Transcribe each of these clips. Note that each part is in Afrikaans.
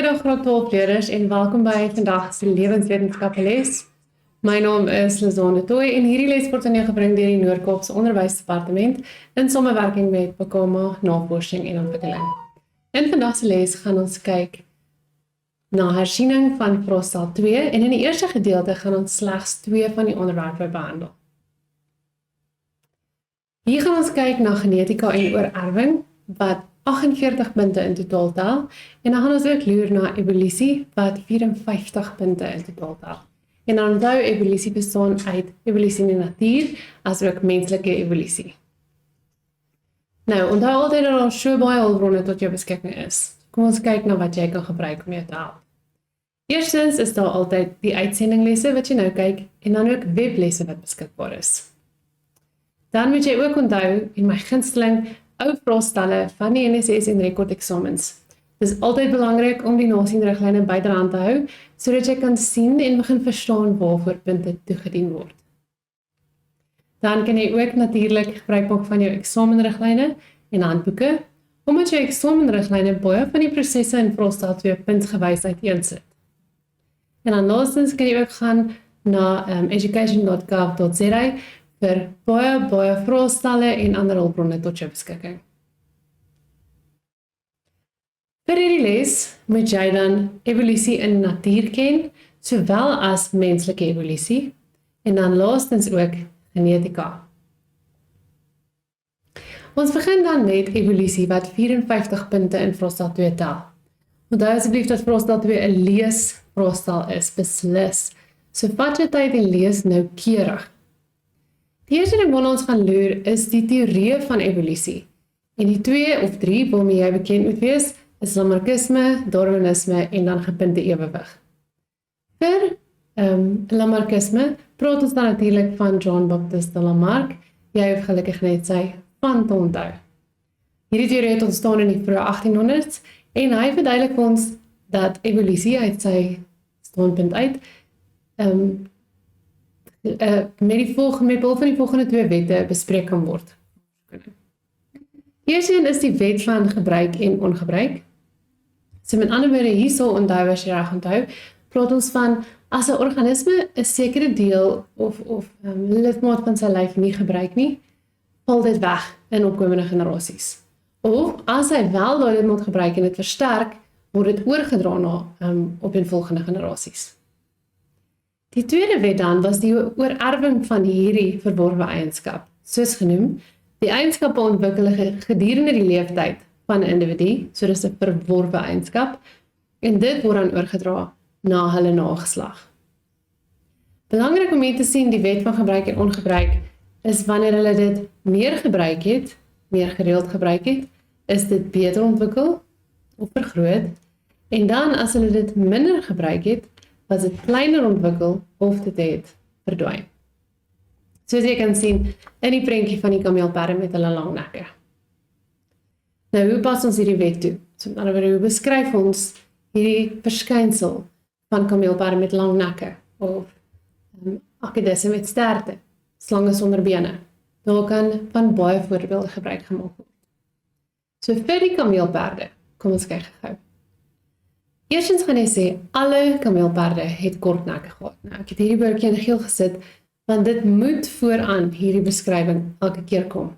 Goeiedag graad 12 leerders en welkom by vandag se lewenswetenskappe les. My naam is Lizanne Toy en hierdie les word aan jou gebring deur die Noord-Kaapse Onderwysdepartement in samewerking met Bekama Navorsing en Ontwikkeling. In vandag se les gaan ons kyk na hersiening van vraestel 2 en in die eerste gedeelte gaan ons slegs 2 van die onderwerpe behandel. Hier gaan ons kyk na genetika en oorerwing wat 48 punte in totaal tel en dan gaan ons ook loer na evolusie wat 54 punte in totaal tel. En dan onthou evolusie bestaan uit evolusie in die natuur as ook menslike evolusie. Nou, onthou altyd dat daar so baie hulpbronne tot jou beskikking is. Kom ons kyk na wat jy kan gebruik om jou te help. Eerstens is daar altyd die uitsendinglesse wat jy nou kyk en dan ook weblesse wat beskikbaar is. Dan moet jy ook onthou en my gunsteling ou vraestelle van die NSS en rekordeksamens. Dit is altyd belangrik om die nasienriglyne byderhand te hou, sodat jy kan sien en begin verstaan waarvoor punte toegedien word. Dan kan jy ook natuurlik gebruik maak van jou eksamenriglyne en handboeke, omdat jou eksamenriglyne baie van die prosesse in vraestel 2 puntgewys uiteensit. En dan laastens kan jy ook gaan na education.gov.za vir baie vraestelle en ander hulpbronne tot jou beskikking. Vir hierdie les moet jy dan evolusie in natuur ken, sowel as menslike evolusie, en dan laastens ook genetika. Ons begin dan met evolusie wat 54 punte in vraestel 2 tel. Onthou asseblief dat vraestel 2 'n leesvraestel is, beslis. So vat jou tyd en lees noukeurig. Die eerste ding waarna ons gaan loer is die teorieë van evolusie. En die 2 of 3 waarmee jy bekend moet wees, is Lamarckisme, Darwinisme en dan gepunte ewewig. Vir Lamarckisme praat ons dan natuurlik van Jean-Baptiste Lamarck. Jy hoef gelukkig net sy van te onthou. Hierdie teorie het ontstaan in die vroeë 1800s en hy verduidelik vir ons dat evolusie uit sy standpunt uit met behulp van die volgende 2 wette bespreek kan word. Eerste een is die wet van gebruik en ongebruik. So met ander woorde, hierso onthou as jy reg onthou, praat ons van as 'n organisme 'n sekere deel of lidmaat van sy lyf nie gebruik nie, val dit weg in opkomende generasies. Of as hy wel daai lidmaat gebruik en dit versterk, word dit oorgedra na opeenvolgende generasies. Die tweede wet dan was die oorerwing van hierdie verworwe eienskap, soos genoem, die eienskappe ontwikkel gedurende die leeftyd van 'n individu, so dis 'n verworwe eienskap, en dit word dan oorgedra na hulle nageslag. Belangrik om hier te sien, die wet van gebruik en ongebruik, is wanneer hulle dit meer gebruik het, meer gereeld gebruik het, is dit beter ontwikkel of vergroot, en dan as hulle dit minder gebruik het, was dit kleiner ontwikkel of dit het verdwyn. Soos jy kan sien in die prentjie van die kameelperde met hulle lang nekke. Nou, hoe pas ons hierdie wet toe? So met ander woorde, hoe beskryf ons hierdie verskynsel van kameelperde met lang nekke of akedisse met sterte, slange sonder bene? Daar kan van baie voorbeelde gebruik gemaak word. So vir die kameelperde, kom ons kyk gou. Eerstens gaan jy sê, alle kameelperde het kort nekke gehad. Nou, ek het hierdie boortjie in geel gesit, want dit moet vooraan hierdie beskrywing elke keer kom.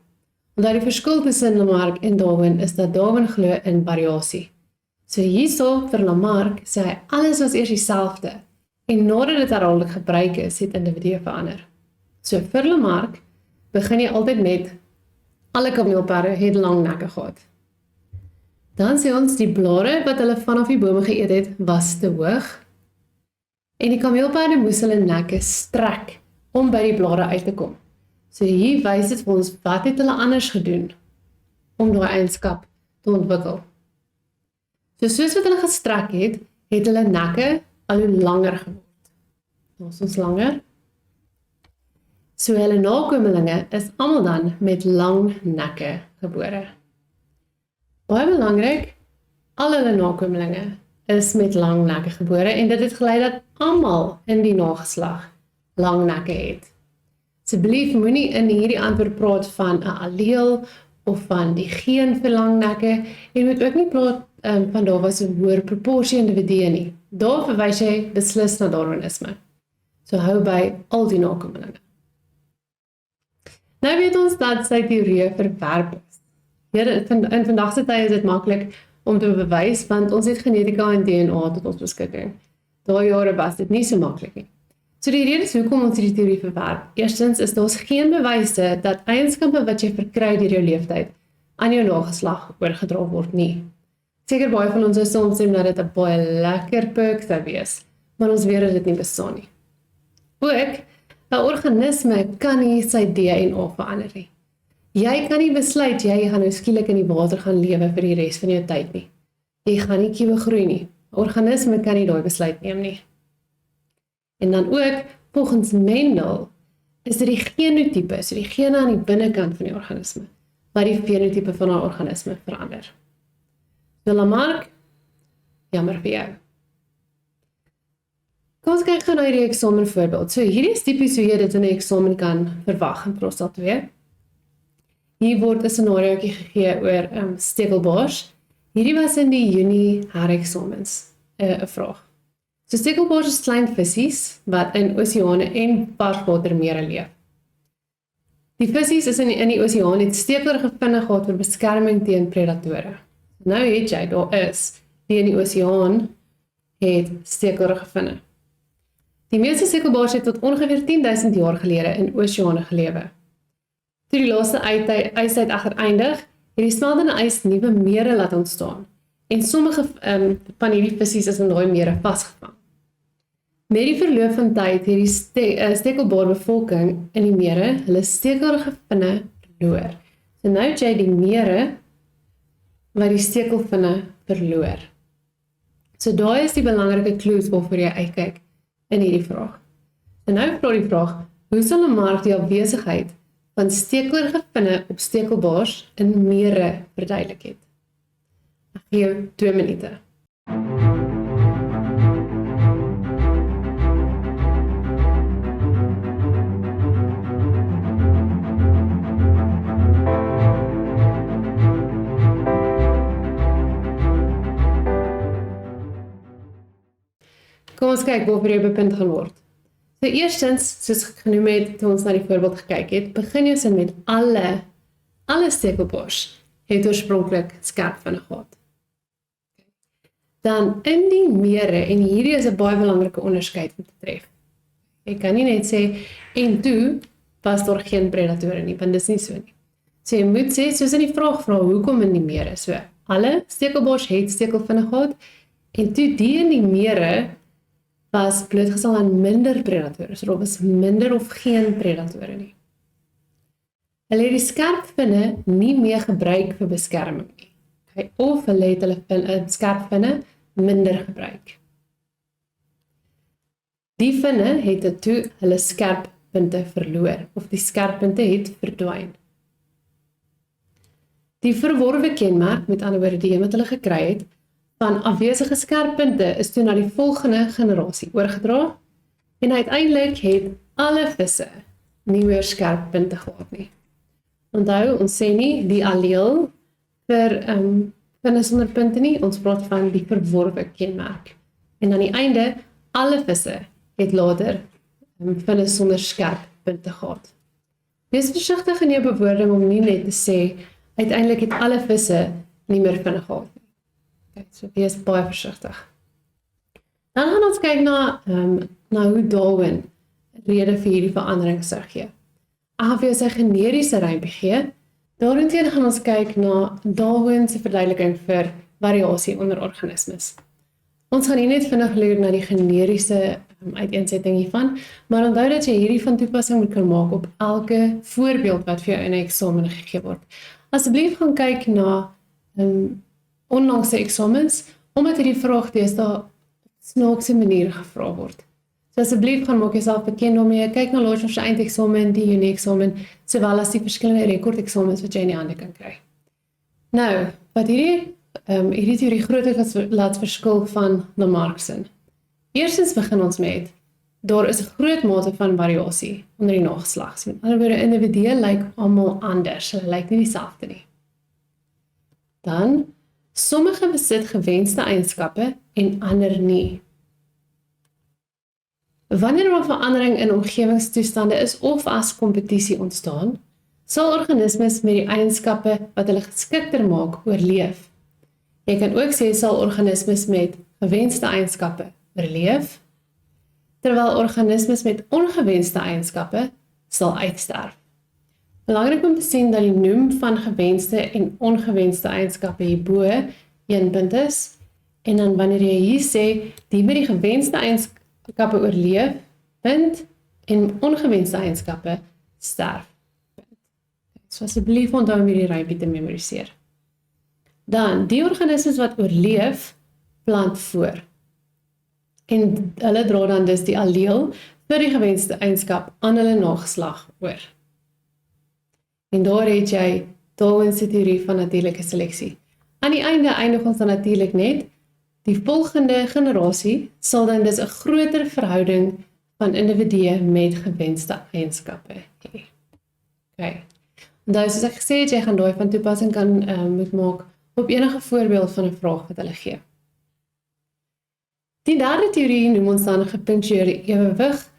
Omdat die verskil tussen Lamarck en Darwin is dat Darwin glo in variasie. So hierso vir Lamarck sê hy, alles was eers dieselfde, en nadat dit herhaaldelik gebruik is, het individue verander. So vir Lamarck begin jy altyd met, alle kameelperde het lang nekke gehad. Dan sê ons, die blare wat hulle vanaf die bome geëet het, was te hoog. En die kameelperde moes hulle nekke strek om by die blare uit te kom. So hier wys dit vir ons, wat het hulle anders gedoen om daai eienskap te ontwikkel. So soos wat hulle gestrek het, het hulle nekke al hoe langer geword. Ons is langer. So hulle nakomelinge is almal dan met lang nekke gebore. Baie belangrik, al hulle nakomelinge is met lang nekke gebore en dit het gelei dat almal in die nageslag lang nekke het. Asseblief moenie in hierdie antwoord praat van 'n alleel of van die geen vir lang nekke en moet ook nie van daar was 'n hoër proporsie individue nie. Daar verwys jy beslis na Darwinisme. So hou by al die nakommelinge. Nou weet ons dat sy teorieë verwerp is. In vandag se tyd is dit maklik om te bewys, want ons het genetika en DNA tot ons beskikking. Daai jare was dit nie so maklik nie. So die rede is hoekom ons hierdie teorie verwerp. Eerstens is daar geen bewyse dat eienskappe wat jy verkry deur jou leeftyd aan jou nageslag oorgedra word nie. Seker baie van ons sou soms sê dat dit 'n baie lekker perk sou wees, maar ons weet dat dit nie bestaan nie. Ook, 'n organisme kan nie sy DNA verander nie. Jy kan nie besluit jy gaan nou skielik in die water gaan lewe vir die res van jou tyd nie. Jy gaan nie kiewe groei nie. 'n Organisme kan nie daai besluit neem nie. En dan ook, volgens Mendel, is dit die genotipe, so die gene aan die binnekant van die organisme, wat die fenotipe van 'n organisme verander. So Lamarck, jammer vir jou. Kom ons kyk gou na hierdie eksamen voorbeeld. So hierdie is tipies hoe jy dit in 'n eksamen kan verwag in Prosta 2. Hier word 'n scenariootjie gegee oor stekelbars. Hierdie was in die Junie hereksamens 'n vraag. So stekelbars is klein visse wat in oseane en varswatermere leef. Die visse is in die oseaan het stekelerige vinne gehad vir beskerming teen predatore. Nou het jy, daar is, die in die oseaan het stekelerige vinne. Die meeste stekelbars het tot ongeveer 10.000 jaar gelede in oseane gelewe. Toe die laaste ystyd egter eindig, het die smeltende ys nuwe mere laat ontstaan en sommige van hierdie visse is in daai mere vasgevang. Met die verloop van tyd het die stekelbaarbevolking in die mere hulle stekelerige vinne verloor. So nou het jy die mere wat die stekelvinne verloor. So daai is die belangrike clues waarvoor jy uitkyk in hierdie vraag. En nou vra die vraag, hoe sal 'n mark die afwesigheid van stekelerige vinne op stekelbars in mere verduidelik het? Ek gee jou 2 minute. Kom ons kyk waarvoor jy bepunt gaan word. So eerstens, soos ek genoem het, toe ons na die voorbeeld gekyk het, begin jou sin met alle stekelbars het oorspronklik skerp vinne gehad. Dan in die mere, en hierdie is 'n baie belangrike onderskeid om te tref. Jy kan nie net sê, en toe was daar geen predatore nie, want dis nie so nie. So jy moet sê, soos in die vraag vra, hoekom in die mere? So, alle stekelbars het stekelvinne gehad, en toe die in die mere was blootgestel aan minder predatore, so daar was minder of geen predatore nie. Hulle het die skerp vinne nie meer gebruik vir beskerming nie. Okay, of hulle het hulle skerp vinne minder gebruik. Die vinne het toe hulle skerp punte verloor, of die skerp punte het verdwyn. Die verworwe kenmerk, met ander woorde die wat hulle gekry het, van afwesige skerppunte is toe na die volgende generasie oorgedra en uiteindelik het alle visse nie meer skerppunte gehad nie. Onthou, ons sê nie die alleel vir vinne sonder punte nie, ons praat van die verworwe kenmerk. En aan die einde, alle visse het later vinne sonder skerppunte gehad. Wees versigtig in jou bewoording om nie net te sê, uiteindelik het alle visse nie meer vinne gehad nie. So wees baie versigtig. Dan gaan ons kyk na hoe Darwin rede vir hierdie verandering sou gee. Ek gaan vir jou sy generiese rympie gee. Daarinteen gaan ons kyk na Darwin se verduideliking vir variasie onder organismes. Ons gaan nie net vinnig leer na die generiese uiteensetting hiervan, maar onthou dat jy hierdie van toepassing moet kan maak op elke voorbeeld wat vir jou in 'n eksamen gegee word. Asseblief gaan kyk na onlangse eksamens, omdat hierdie vraag deesdae snaakse manier gevra word. So asseblief gaan maak jouself bekend daarmee, kyk na laas jaar se eindeksamen, die Junie eksamen, sowel as die verskillende rekordeksamens wat jy in die hande kan kry. Nou, wat hierdie teorie grootliks laat verskil van Lamarck se. Eerstens begin ons met, daar is 'n groot mate van variasie onder die nageslag. So met ander woorde, individue lyk almal anders, hulle lyk nie dieselfde nie. Dan, Sommige besit gewenste eienskappe en ander nie. Wanneer daar verandering in omgewingstoestande is of as kompetisie ontstaan, sal organismes met die eienskappe wat hulle geskikter maak oorleef. Jy kan ook sê sal organismes met gewenste eienskappe oorleef, terwyl organismes met ongewenste eienskappe sal uitsterf. Belangrik om te sien dat die noem van gewenste en ongewenste eienskappe hierbo 1 punt is, en dan wanneer jy hier sê, die met die gewenste eienskappe oorleef, punt, en ongewenste eienskappe sterf. So asseblief onthou om hierdie rympie te memoriseer. Dan, die organismes wat oorleef, plant voor. En hulle dra dan dus die alleel vir die gewenste eienskap aan hulle nageslag oor. En daar het jy Darwin se teorie van natuurlike seleksie. Aan die einde eindig ons dan natuurlik net, die volgende generasie sal dan dus 'n groter verhouding van individue met gewenste eienskappe hê. Okay. Nou, soos ek gesê het, jy gaan daai van toepassing kan moet maak op enige voorbeeld van 'n vraag wat hulle gee. Die derde teorie noem ons dan gepunktueerde ewewig,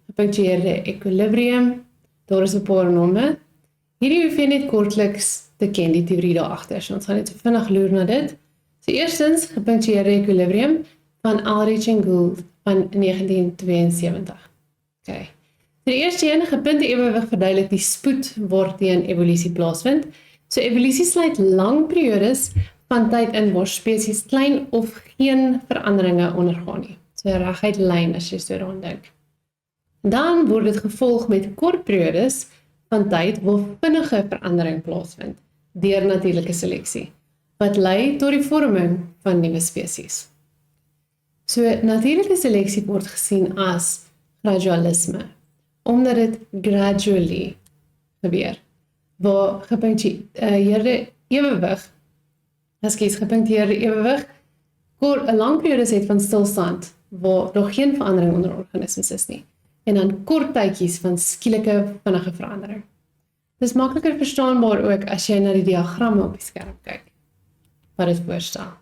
gepunktueerde equilibrium, daar is 'n paar nome. Hierdie hoef jy net kortliks te ken, die teorie daar agter, so ons gaan net so vinnig loer na dit. So eerstens, gepunktueerde equilibrium van Aldrich en Gould van 1972. Okay. Die eerste een, gepunte ewewig verduidelik die spoed waarteen evolusie plaasvind. So evolusie sluit lang periodes van tyd in waar spesies klein of geen veranderinge ondergaan nie. So 'n reguit lyn as jy so daaraan dink. Dan word dit gevolg met kort periodes van tyd waar vinnige verandering plaasvind deur natuurlike seleksie, wat lei tot die vorming van nuwe spesies. So natuurlike seleksie word gesien as gradualisme, omdat dit gradually gebeur, waar gepunktueerde ewewig, gepunktueerde ewewig, 'n lang periode het van stilstand, waar daar geen verandering onder organismes is nie, en dan kort tydjies van skielike vinnige verandering. Dis makliker verstaanbaar ook as jy na die diagramme op die skerm kyk, wat dit voorstel.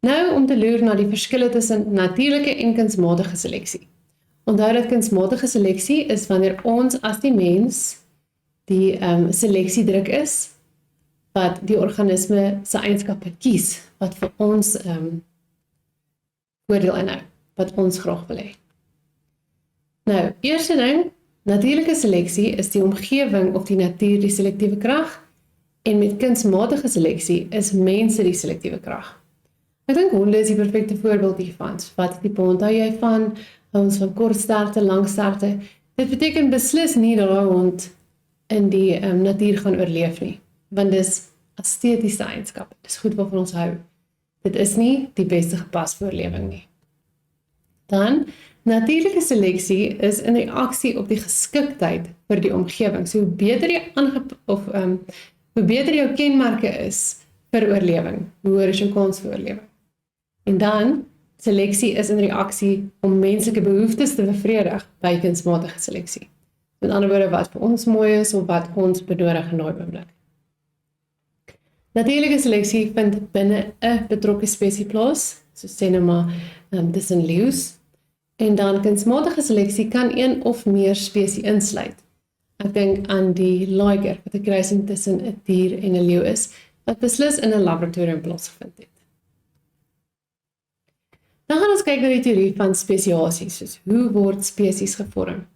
Nou om te loer na die verskille tussen natuurlike en kunsmatige seleksie. Onthou dat kunsmatige seleksie is wanneer ons as die mens die seleksiedruk is, wat die organisme se eienskappe kies, wat vir ons voordeel inhou, wat ons graag wil hê. Nou, eerste ding, natuurlike seleksie is die omgewing of die natuur die selektiewe krag, en met kunsmatige seleksie is mense die selektiewe krag. Ek dink honde is die perfekte voorbeeld hiervan. Wat tipe hond hou jy van? Ons van kort sterte, lang sterte. Dit beteken beslis nie dat die hond in die natuur gaan oorleef nie, want dis estetiese eienskappe, dis goed waarvan ons hou. Dit is nie die beste gepas vir oorlewing nie. Dan, natuurlike seleksie is in reaksie op die geskiktheid vir die omgewing. So hoe beter jou kenmerke is vir oorlewing, hoe hoër is jou kans vir oorlewing. En dan, seleksie is in reaksie om menslike behoeftes te bevredig by kunsmatige seleksie. Met ander woorde, wat vir ons mooi is, of wat ons benodig in daai oomblik. Natuurlike seleksie vind binne 'n betrokke spesie plaas, so sê nou maar tussen leeu's, en dan kunsmatige seleksie kan een of meer spesie insluit. Ek dink aan die liger, wat 'n kruising tussen 'n dier en 'n leeu is, wat beslis in 'n laboratorium plaasgevind het. Dan gaan ons kyk na die teorie van spesiasie, soos hoe word spesies gevorm.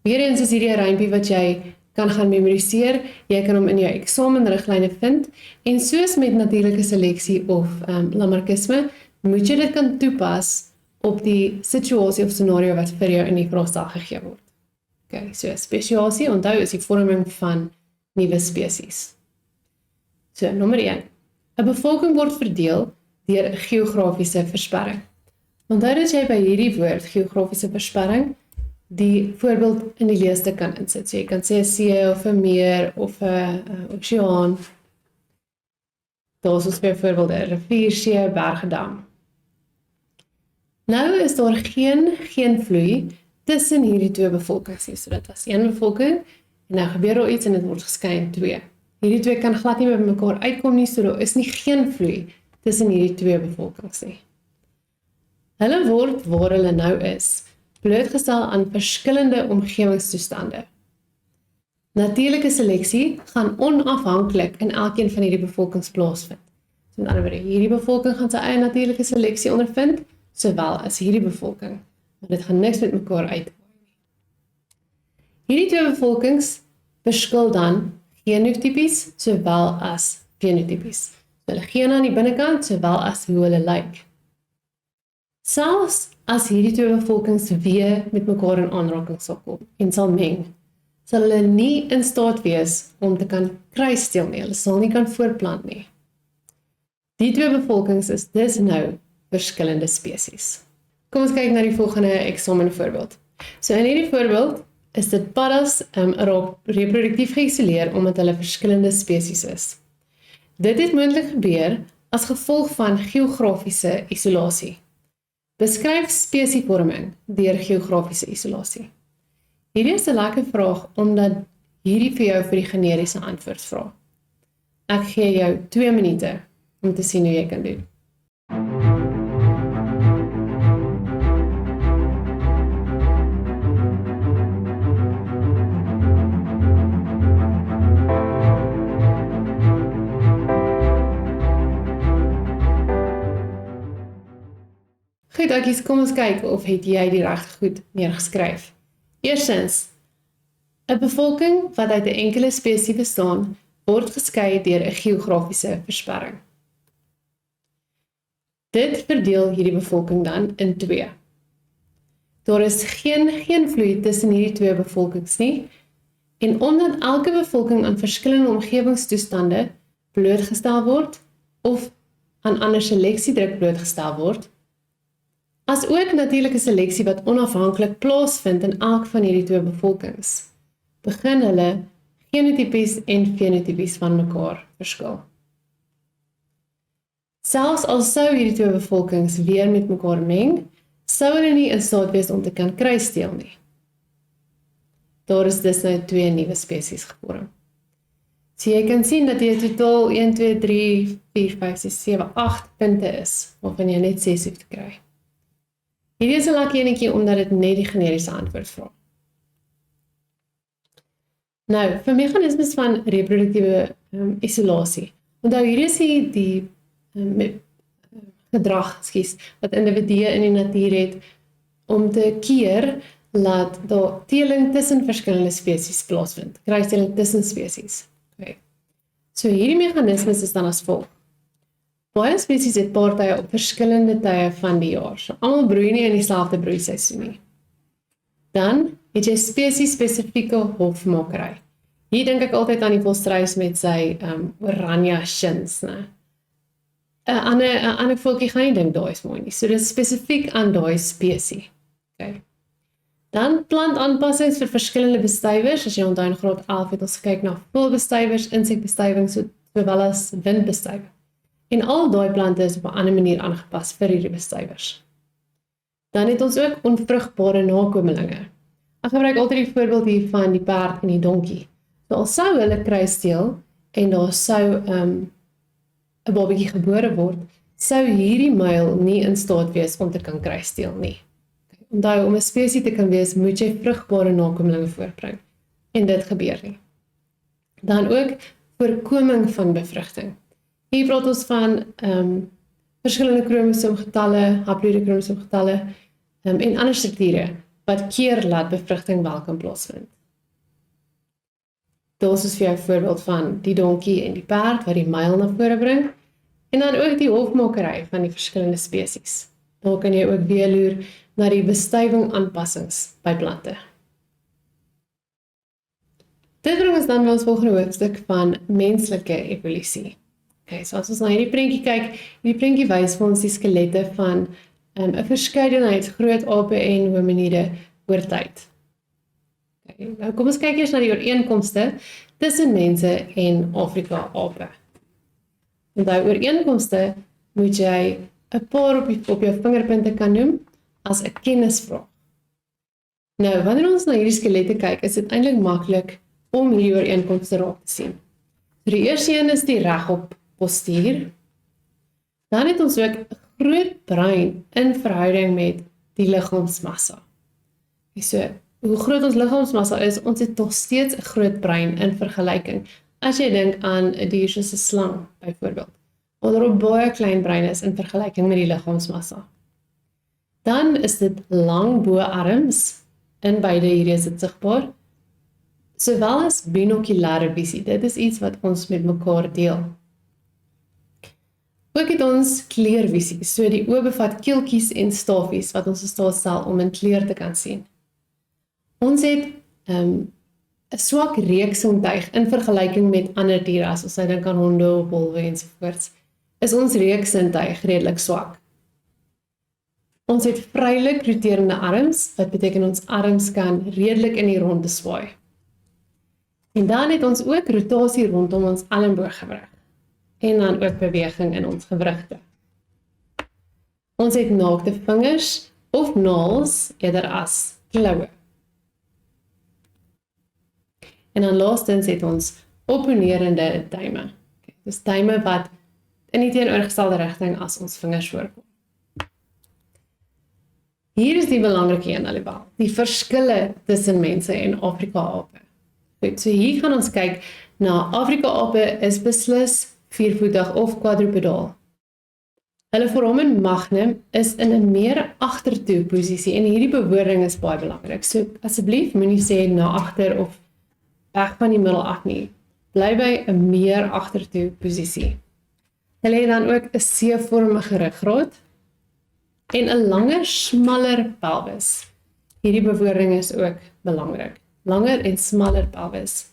Weereens is hierdie 'n rympie wat jy kan gaan memoriseer, jy kan hom in jou eksamenriglyne vind, en soos met natuurlike seleksie of lamarckisme, moet jy dit kan toepas op die situasie of scenario wat vir jou in die vraagstel gegee word. Okay, so spesiasie, onthou, is die vorming van nuwe spesies. So, nommer 1. 'n bevolking word verdeel deur 'n geografiese versperring. Onthou dat jy by hierdie woord, geografiese versperring, die voorbeeld in die leesstuk kan insit. So jy kan sê 'n see of 'n meer of 'n oseaan. Daar is ons byvoorbeeld 'n rivier, see, berge, dam. Nou is daar geen vloei tussen hierdie twee bevolkings nie. So dit was een bevolking en nou gebeur daar iets en dit word geskei in twee. Hierdie twee kan glad nie met mekaar uitkom nie, so daar is nie geen vloei tussen hierdie twee bevolkings nie. Hulle word waar hulle nou is, blootgestel aan verskillende omgewingstoestande. Natuurlike seleksie gaan onafhanklik in elkeen van hierdie bevolkings plaasvind. So met ander woorde, hierdie bevolking gaan sy eie natuurlike seleksie ondervind, sowel as hierdie bevolking, maar dit gaan niks met mekaar uitkom. Hierdie twee bevolkings verskil dan genotipies sowel as fenotipies. So hulle gene aan die binnekant sowel as hoe hulle lyk. Selfs as hierdie twee bevolkings weer met mekaar in aanraking sal kom en sal meng, sal hulle nie in staat wees om te kan kruissteel nie, hulle sal nie kan voortplant nie. Die twee bevolkings is dus nou verskillende spesies. Kom ons kyk na die volgende eksamenvoorbeeld. So in hierdie voorbeeld is dit paddas raak reproduktief geïsoleer omdat hulle verskillende spesies is. Dit het moontlik gebeur as gevolg van geografiese isolasie. Beskryf spesievorming deur geografiese isolasie. Hierdie is 'n lekker vraag omdat hierdie vir jou vir die generiese antwoord vra. Ek gee jou 2 minute om te sien hoe jy kan doen. Goed, oukies, kom ons kyk of het jy die regte goed neergeskryf. Eerstens, 'n bevolking wat uit 'n enkele spesies bestaan, word geskei deur 'n geografiese versperring. Dit verdeel hierdie bevolking dan in 2. Daar is geen vloei tussen hierdie twee bevolkings nie, en omdat elke bevolking aan verskillende omgewingstoestande blootgestel word, of aan ander seleksiedruk blootgestel word, as ook natuurlike seleksie wat onafhanklik plaasvind in elk van hierdie twee bevolkings, begin hulle genotipies en fenotipies van mekaar verskil. Selfs al sou hierdie twee bevolkings weer met mekaar meng, sou hulle nie in staat wees om te kan kruissteel nie. Daar is dus nou 2 nuwe spesies gevorm. So jy kan sien dat jy totaal 1, 2, 3, 4, 5, 6, 7, 8 punte is, waarvan jy net 6 hoef te kry. Hierdie is 'n lekker enetjie omdat dit net die generiese antwoord vra. Nou, vir meganismes van reproduktiewe isolasie. Onthou, hierdie is die gedrag, wat individue in die natuur het om te keer laat daar teeling tussen verskillende spesies plaasvind, kruisstelling tussen spesies. Okay. So hierdie meganismes is dan as volg. Baie spesies het paartye op verskillende tye van die jaar, so almal broei nie in dieselfde broeiseisoen nie. Dan het jy spesies-spesifieke hofmakery. Hier dink ek altyd aan die volstruis met sy oranje shins, né? 'n ander voeltjie gaan nie dink daai is mooi nie. So dit is spesifiek aan daai spesie. Okay. Dan plantaanpassings vir verskillende bestuivers. As jy onthou in graad 11 het ons gekyk na voëlbestuivers, insekbestuiving sowel as windbestuiving. En al daai plante is op 'n ander manier aangepas vir hierdie bestuivers. Dan het ons ook onvrugbare nakomelinge. Ek gebruik altyd die voorbeeld hier van die perd en die donkie. So al sou hulle kruissteel en daar sou 'n babatjie gebore word, sou hierdie muil nie in staat wees om te kan kruissteel nie. Onthou, om 'n spesie te kan wees, moet jy vrugbare nakomelinge voortbring. En dit gebeur nie. Dan ook voorkoming van bevrugting. Hier praat ons van verskillende kromosoomgetalle, haploïde kromosoomgetalle en ander strukture wat keer laat bevrugting wel kan plaasvind. Dit is vir jou 'n voorbeeld van die donkie en die perd wat die muil na vore bring, en dan ook die hofmakery van die verskillende spesies. Daar kan jy ook weer loer na die bestuiving aanpassings by plante. Dit bring ons dan by ons volgende hoofstuk van menslike evolusie. Okay, so as ons na hierdie prentjie kyk, hierdie prentjie wys vir ons die skelette van 'n verskeidenheid groot ape en hominide oor tyd. Okay, nou kom ons kyk eers na die ooreenkomste tussen mense en Afrika ape. Onthou, ooreenkomste moet jy 'n paar op jou vingerpunte kan noem as 'n kennisvraag. Nou, wanneer ons na hierdie skelette kyk, is dit eintlik maklik om hierdie ooreenkomste raak te sien. So die eerste een is die regop postuur. Dan het ons ook 'n groot brein in verhouding met die liggaamsmassa. So, hoe groot ons liggaamsmassa is, ons het nog steeds 'n groot brein in vergelyking. As jy dink aan 'n dier soos 'n slang, byvoorbeeld, wat er 'n baie klein brein is in vergelyking met die liggaamsmassa. Dan is dit lang boarms, in beide hierdie is dit sigbaar, sowel as binokulêre visie. Dit is iets wat ons met mekaar deel. Ook het ons kleurvisie, so die oë bevat keeltjies en stafies wat ons in staat stel om in kleur te kan sien. Ons het 'n swak reuksintuig in vergelyking met ander diere, as ons dink aan honde of wolwe ensovoorts, is ons reuksintuig redelik swak. Ons het vrylik roterende arms, wat beteken ons arms kan redelik in die ronde swaai. En dan het ons ook rotasie rondom ons elmbooggewrig, en dan ook beweging in ons gewrigte. Ons het naakte vingers of naels eerder as kloue. En dan laastens het ons opponerende duime. Dus duime wat in die teenoorgestelde rigting as ons vingers voorkom. Hier is die belangrike een alhoewel, die verskille tussen mense en Afrika-ape. Goed, so hier gaan ons kyk na Afrika-ape is beslis viervoetig of quadrupedaal. Hulle foramen magnum is in 'n meer agtertoe posisie en hierdie bewoording is baie belangrik. So asseblief moenie sê na agter of weg van die middel af nie. Bly by 'n meer agtertoe posisie. Hulle het dan ook 'n C-vormige ruggraat en 'n langer, smaller pelvis. Hierdie bewoording is ook belangrik. Langer en smaller pelvis.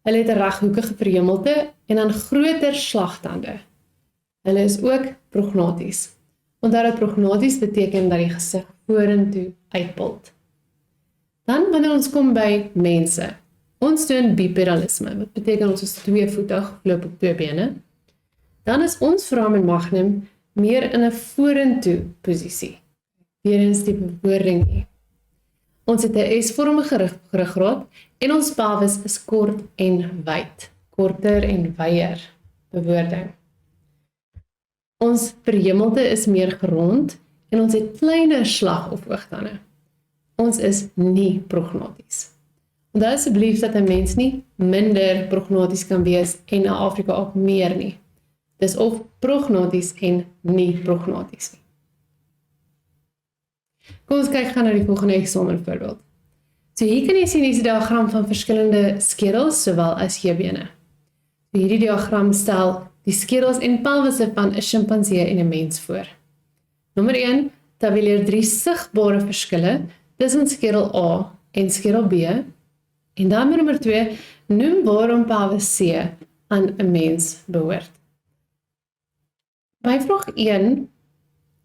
Hulle het 'n reghoekige verhemelte en dan groter slagtande. Hulle is ook prognaties. Onthou dat prognaties beteken dat die gesig vorentoe uitpult. Dan wanneer ons kom by mense. Ons doen bipedalisme, wat beteken ons is tweevoetig, loop op twee bene. Dan is ons foramen magnum meer in 'n vorentoe posisie. Weerens die bewoording hier. Ons het 'n S-vormige ruggraat en ons pelvis is kort en wyd. Korter en wyer bewoording. Ons verhemelte is meer gerond en ons het kleiner slag of oogtande. Ons is nie prognaties. Onthou asseblief dat 'n mens nie minder prognaties kan wees en 'n Afrika-aap meer nie. Dis of prognaties en nie prognaties nie. Kom ons kyk gaan na die volgende eksamen voorbeeld. So hier kan jy sien hierdie diagram van verskillende skedels sowel as heubene. So hierdie diagram stel die skedels en pelvisse van 'n sjimpansee en 'n mens voor. Nommer 1 tabeleer 3 sigbare verskille tussen skedel A en skedel B. En dan nommer 2 noem waarom pelvis C aan 'n mens behoort. By vraag 1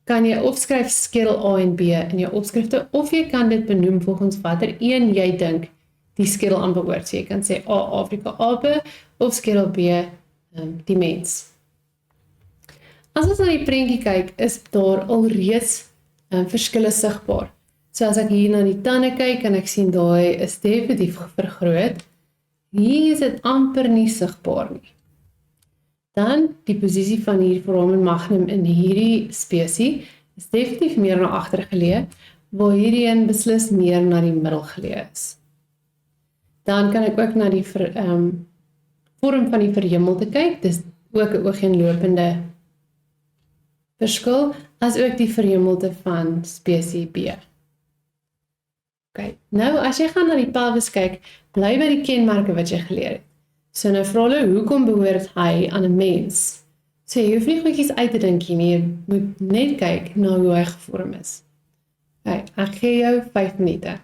kan jy opskryf skedel A en B in jou opskrifte of jy kan dit benoem volgens watter een jy dink die skedel aan behoort. So jy kan sê A Afrika-ape of skedel B die mens. As ons na die prentjie kyk, is daar alreeds verskille sigbaar. So as ek hier na die tande kyk, kan ek sien daai is definitief vergroot. Hier is dit amper nie sigbaar nie. Dan die posisie van hierdie foramen magnum in hierdie spesie is definitief meer na agter geleë, waar hierdie een beslis meer na die middel geleë is. Dan kan ek ook na die vorm van die verhemelte kyk, dis ook 'n oogeenlopende verskil, as ook die verhemelte van spesie B. Okay. Nou, as jy gaan na die pelvis kyk, bly by die kenmerke wat jy geleer het. So nou vra hulle, hoekom behoort hy aan 'n mens? So jy hoef nie goedjies uit te dink nie, jy moet net kyk na hoe hy gevorm is. Okay, ek gee jou 5 minute.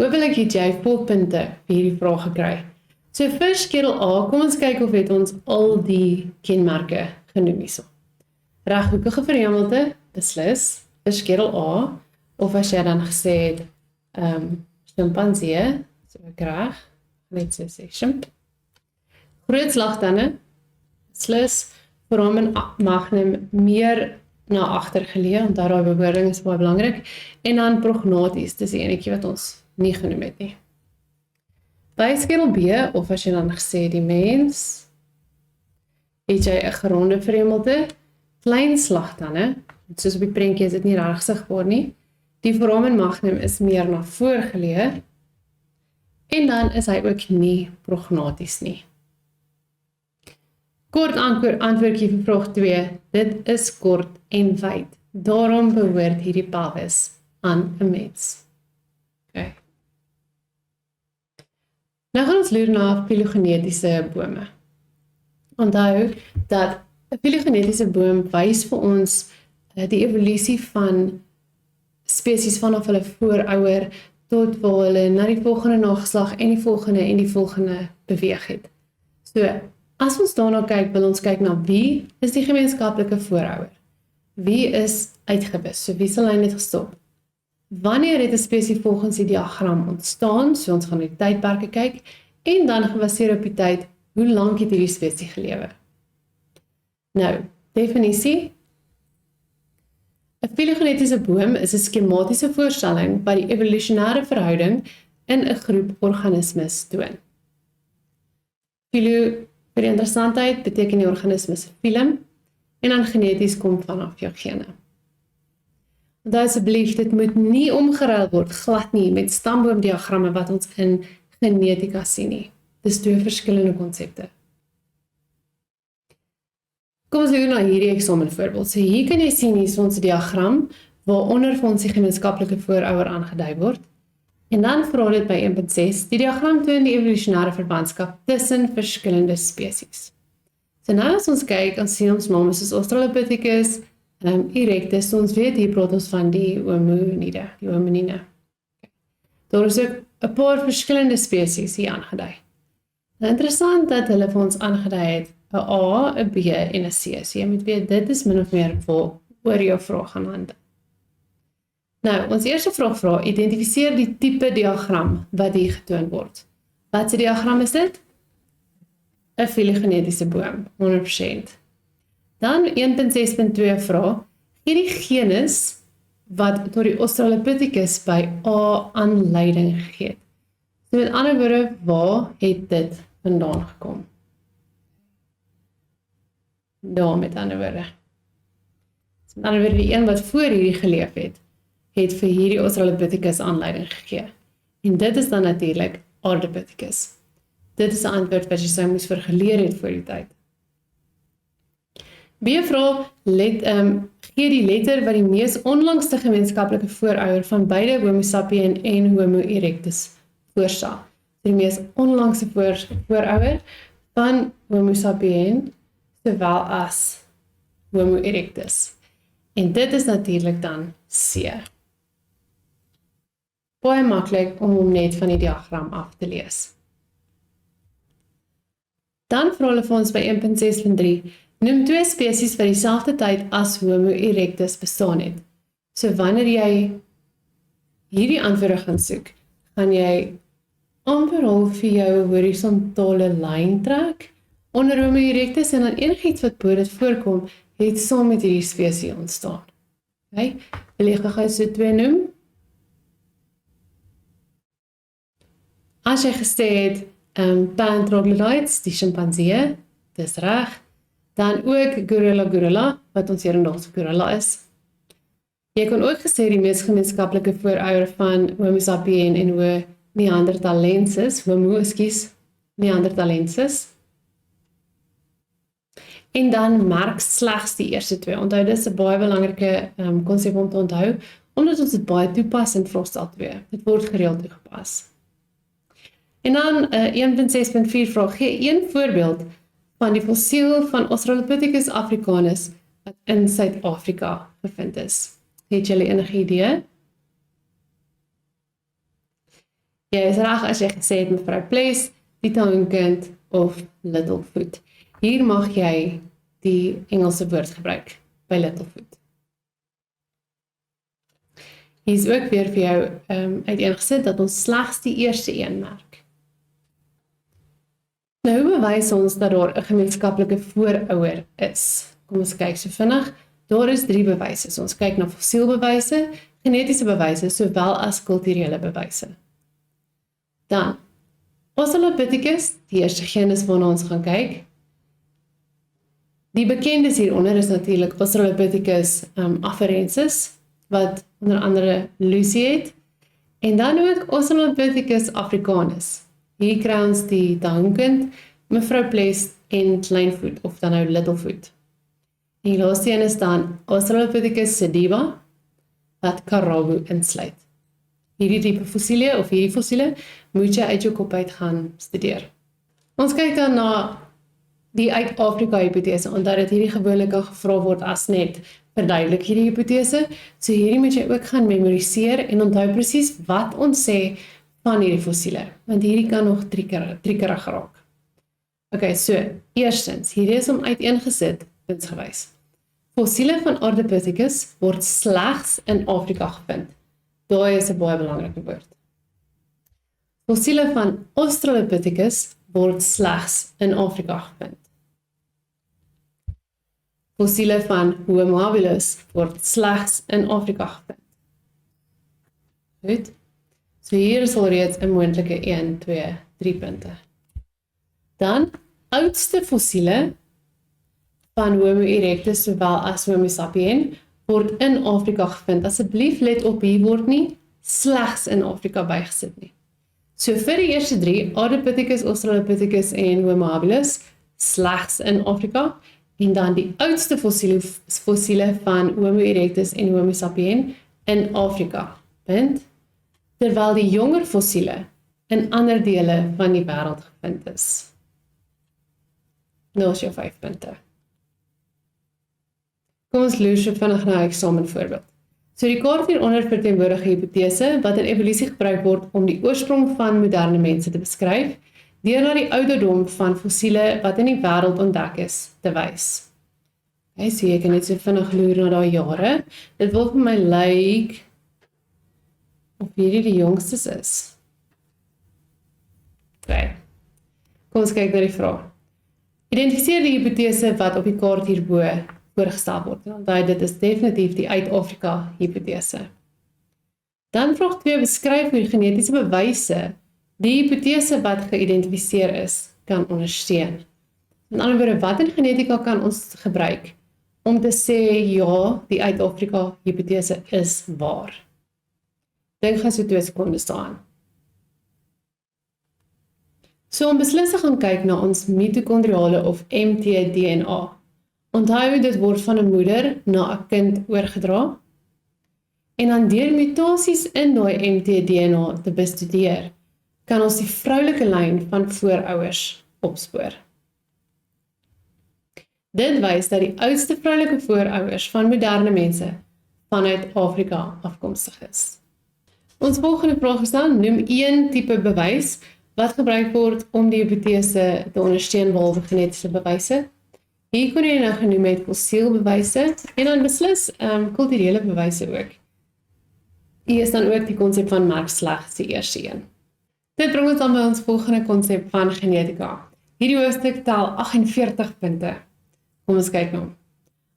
Hoopelik het jy volpunte vir hierdie vraag gekry. So vir skedel A, kom ons kyk of het ons al die kenmerke genoem hierso. Reghoekige verhemelte, beslis, vir skedel A, of as jy dan gesê het, sjimpansee, so ek reg, net so sê, shrimp. Groot slagtande, slus, foramen magnum meer na agter geleë, onthou daai bewoording is baie belangrik, en dan prognaties, dis die enetjie wat ons nie genoem het nie. By skedel B, of as jy dan gesê die mens, het jy 'n geronde vreemdelte, klein slagtande, soos op die prentjie is dit nie reg sigbaar nie, die foramen magnum is meer na voor geleë, en dan is hy ook nie prognaties nie. Kort antwoordjie vir vraag 2, dit is kort en wyd. Daarom behoort hierdie pelvis aan 'n mens. Okay. Nou gaan ons loer na filogenetiese bome. Onthou dat 'n filogenetiese boom wys vir ons die evolusie van spesies vanaf hulle voorouer tot waar hulle na die volgende nageslag en die volgende beweeg het. So, as ons daarna kyk, wil ons kyk na wie is die gemeenskaplike voorouer? Wie is uitgewis? So wie se lyn het gestop? Wanneer het 'n spesies volgens die diagram ontstaan? So ons gaan die tydperke kyk en dan gebaseer op die tyd, hoe lank het hierdie spesies gelewe? Nou, definisie. 'n Filogenetiese boom is 'n skematiese voorstelling wat die evolusionêre verhouding in 'n groep organismes toon. Filo, vir die interessantheid, beteken die organismes filum en dan geneties kom vanaf jou gene. Onthou asseblief, dit moet nie omgeruil word, glad nie, met stamboomdiagramme wat ons in genetika sien nie. Dis twee verskillende konsepte. Kom ons loer na hierdie eksamenvoorbeeld. So hier kan jy sien, hier is ons diagram, waaronder vir ons die gemeenskaplike voorouer aangedui word. En dan vra dit by 1.6, die diagram toon die evolusionêre verbandskap tussen verskillende spesies. So nou as ons kyk, ons sien ons mame soos Australopithecus, erectus, so ons weet hier praat ons van die hominide, die hominine. Daar is ook 'n paar verskillende spesies hier aangedui. Nou interessant dat hulle vir ons aangedui het 'n A, 'n B en 'n C. So jy moet weet, dit is min of meer oor jou vraag gaan handel. Nou, ons eerste vraag vra, identifiseer die tipe diagram wat hier getoon word. Wat se diagram is dit? 'n filogenetiese boom, 100%. Dan 1.6.2 vra, gee die genus wat tot die Australopithecus by A aanleiding gegee het. So met ander woorde, waar het dit vandaan gekom? Daar met ander woorde. So met ander woorde, die een wat voor hierdie geleef het vir hierdie Australopithecus aanleiding gegee. En dit is dan natuurlik Ardipithecus. Dit is 'n antwoord wat jy sou moes vergeleer het voor die tyd. B vra, gee die letter wat die mees onlangste gemeenskaplike voorouer van beide Homo sapien en Homo erectus voorstel. Die mees onlangste voorouer van Homo sapien sowel as Homo erectus. En dit is natuurlik dan C. Baie maklik om net van die diagram af te lees. Dan vra hulle vir ons by 1.6.3, noem twee spesies wat dieselfde tyd as Homo erectus bestaan het. So wanneer jy hierdie antwoorde gaan soek, gaan jy amper al vir jou horisontale lyn trek onder Homo erectus en dan enigiets wat bo dit voorkom, het saam met hierdie spesies ontstaan. Okay? Wil jy gou so twee noem? As jy gesê het, Paleotroglodytes, die chimpansee, dis reg. Dan ook gorilla, wat ons hedendaagse gorilla is. Jy kon ook gesê die mees gemeenskaplike voorouer van Homo sapien en Homo neanderthalensis. En dan merk slegs die eerste twee. Onthou, dis 'n baie belangrike konsep om te onthou, omdat ons dit baie toepas in vraestel 2. Dit word gereeld toegepas. En dan 1.6.4 vraag, gee een voorbeeld van die fossiel van Australopithecus africanus wat in Suid-Afrika bevind is. Het julle enige idee? Jy is reg as jy gesê het mevrou Ples, die tuinkind of Littlefoot. Hier mag jy die Engelse woord gebruik by Littlefoot. Hier is ook weer vir jou uiteengesit dat ons slegs die eerste een merk. Nou, hoe bewys ons dat daar 'n gemeenskaplike voorouder is? Kom ons kyk so vinnig. Daar is 3 bewyse. So ons kyk na fossielbewyse, genetiese bewyse, sowel as kulturele bewyse. Dan, Australopithecus, die eerste genus waarna ons gaan kyk. Die bekendes hieronder is natuurlik Australopithecus afarensis, wat onder andere Lucy het, en dan ook Australopithecus africanus. Hier kry ons die dahoenkind, mevrou Pless en kleinvoet, of dan nou littlefoot. En die laaste een is dan Australopithecus sediba, wat Karabo insluit. Hierdie tipe fossiele, of hierdie fossiele, moet jy uit jou kop uit gaan studeer. Ons kyk dan na die uit Afrika hipotese, omdat dit hierdie gewoonlik al gevra word as net verduidelik hierdie hipotese, so hierdie moet jy ook gaan memoriseer en onthou presies wat ons sê van hierdie fossiele, want hierdie kan nog triekerig raak. Ok, so, eerstens, hierdie is om uiteengesit, puntsgewys. Fossiele van Ardipithecus word slegs in Afrika gevind. Daai is 'n baie belangrike woord. Fossiele van Australopithecus word slegs in Afrika gevind. Fossiele van Homo habilis word slegs in Afrika gevind. Goed. So hier is alreeds 'n moontlike 1, 2, 3 punte. Dan, oudste fossiele van Homo erectus sowel as Homo sapien word in Afrika gevind. Asseblief let op, hier word nie slegs in Afrika bygesit nie. So vir die eerste 3, Ardipithecus, Australopithecus en Homo habilis, slegs in Afrika, en dan die oudste fossiele van Homo erectus en Homo sapien in Afrika. Punt. Terwyl die jonger fossiele in ander dele van die wêreld gevind is. Nou is jou 5 punte. Kom ons loer so vinnig na 'n eksamenvoorbeeld. So die kaart hieronder verteenwoordig 'n hipotese wat in evolusie gebruik word om die oorsprong van moderne mense te beskryf, deur na die ouderdom van fossiele wat in die wêreld ontdek is te wys. Okay, so jy kan net so vinnig loer na daai jare. Dit wil vir my lyk of hierdie die jongstes is. Okay. Kom ons kyk na die vraag. Identifiseer die hipotese wat op die kaart hierbo voorgestel word. En onthou, dit is definitief die uit-Afrika hipotese. Dan vraag 2, beskryf hoe genetiese bewyse die hipotese wat geïdentifiseer is, kan ondersteun. In ander woorde, wat in genetika kan ons gebruik om te sê, ja, die uit-Afrika hipotese is waar? Dink gaan so 2 sekondes daaraan. So om beslis te gaan kyk na ons mitokondriale of mtDNA. Onthou, dit word van 'n moeder na 'n kind oorgedra. En dan deur mutasies in daai mtDNA te bestudeer, kan ons die vroulike lyn van voorouers opspoor. Dit wys dat die oudste vroulike voorouers van moderne mense vanuit Afrika afkomstig is. Ons volgende vraag is dan, noem 1 tipe bewys wat gebruik word om die hipotese te ondersteun behalwe genetiese bewyse. Hier kon jy nou genoem het fossielbewyse en dan beslis kulturele bewyse ook. Hier is dan ook die konsep van merk slegs die eerste een. Dit bring ons dan by ons volgende konsep van genetika. Hierdie hoofstuk tel 48 punte. Kom ons kyk nou.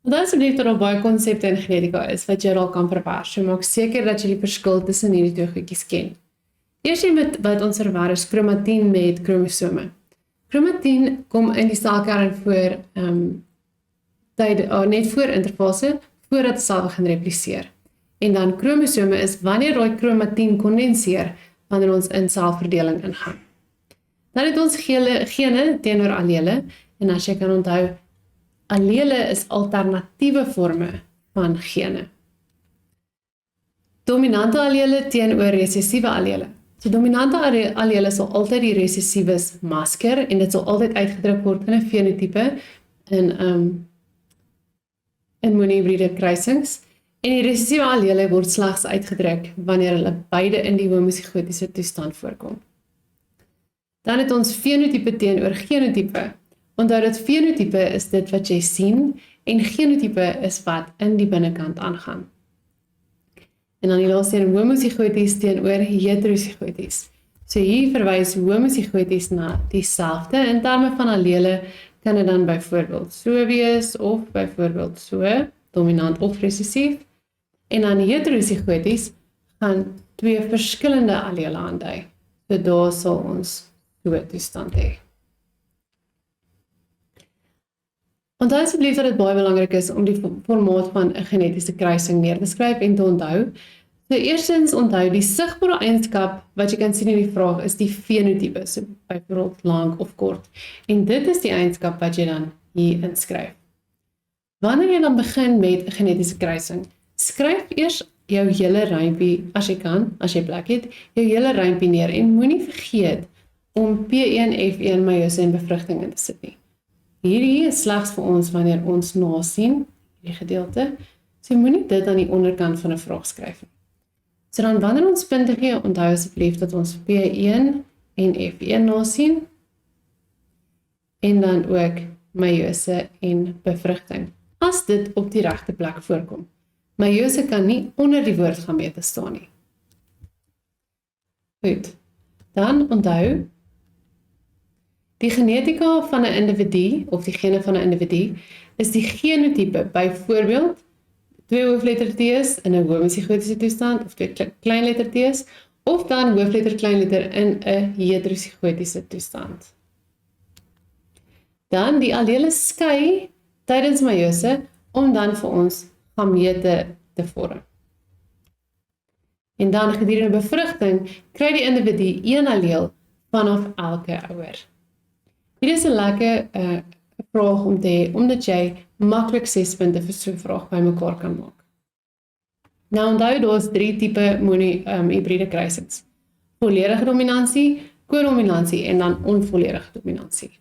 Onthou asseblief dat daar baie konsepte in genetika is wat jy dalk kan verwars. So maak seker dat jy die verskil tussen hierdie 2 goedjies ken. Eers wat ons verwar is kromatien met kromosome. Kromatien kom in die selkern voor net voor interfase, voordat die sel begin repliseer. En dan kromosome is wanneer daai kromatien kondenseer, wanneer ons in selverdeling ingaan. Dan het ons gene teenoor allele, en as jy kan onthou, allele is alternatiewe forme van gene. Dominante allele teenoor resessieve allele. So dominante allele sal altyd die resessiewes masker en dit sal altyd uitgedruk word in 'n fenotipe in monohibride kruisings. En die resessieve allele word slegs uitgedruk wanneer hulle beide in die homozigotiese toestand voorkom. Dan het ons fenotipe teenoor genotipe. Onthou dat fenotipe is dit wat jy sien en genotipe is wat in die binnekant aangaan. En dan die laaste een homozigoties teenoor heterozigoties. So hier verwys homozigoties na dieselfde. In terme van allele kan dit dan byvoorbeeld so wees of byvoorbeeld so, dominant of resessief. En dan heterozigoties gaan twee verskillende allele aandui. So daar sal ons so 'n toestand hê. Onthou asseblief dat dit baie belangrik is om die formaat van 'n genetiese kruising neer te skryf en te onthou. So eerstens onthou die sigbare eienskap wat jy kan sien in die vraag is die fenotipe, so byvoorbeeld lank of kort. En dit is die eienskap wat jy dan hier inskryf. Wanneer jy dan begin met 'n genetiese kruising, skryf eers jou hele rympie, as jy kan, as jy plek het, jou hele rympie neer en moenie vergeet om P1, F1, meiose en bevrugting in te sit nie. Hierdie is slegs vir ons wanneer ons nasien, die gedeelte, so moenie dit aan die onderkant van 'n vraag skryf nie. So dan wanneer ons punte gee, onthou asseblief dat ons P1 en F1 nasien, en dan ook meiose en bevrugting, as dit op die regte plek voorkom. Meiose kan nie onder die woord gamete staan nie. Goed, dan onthou, die genetika van 'n individu, of die gene van 'n individu, is die genotipe, byvoorbeeld, 2 hoofletter T's in 'n homozigotiese toestand, of 2 kleinletter T's, of dan hoofletter kleinletter in 'n heterozigotiese toestand. Dan die allele skei tydens meiose, om dan vir ons gamete te vorm. En dan gedurende bevrugting, kry die individu een alleel vanaf elke ouer. Hier is 'n lekker vraag om te hê, omdat jy maklik 6 punte vir so 'n vraag bymekaar kan maak. Nou onthou, daar is 3 tipe hybride kruisings. Volledige dominansie, kodominansie en dan onvolledige dominansie.